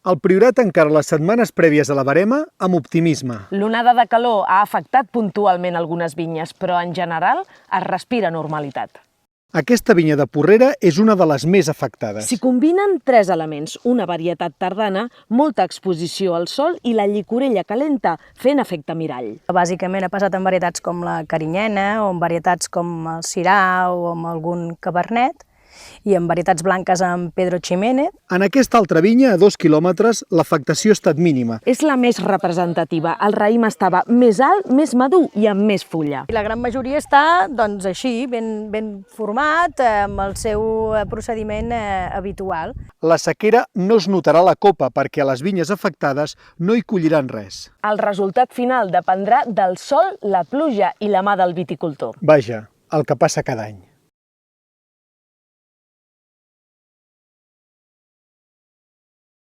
El Priorat encara les setmanes prèvies a la verema amb optimisme. L'onada de calor ha afectat puntualment algunes vinyes, però en general es respira normalitat. Aquesta vinya de Porrera és una de les més afectades. S'hi combinen tres elements, una varietat tardana, molta exposició al sol i la llicorella calenta, fent efecte mirall. Bàsicament ha passat en varietats com la carinyena o en varietats com el sirà o amb algun cabernet i en varietats blanques amb Pedro Ximénez. En aquesta altra vinya, a 2 quilòmetres, l'afectació ha estat mínima. És la més representativa. El raïm estava més alt, més madur i amb més fulla. I la gran majoria està doncs, així, ben format, amb el seu procediment habitual. La sequera no es notarà a la copa perquè a les vinyes afectades no hi colliran res. El resultat final dependrà del sol, la pluja i la mà del viticultor. Vaja, el que passa cada any.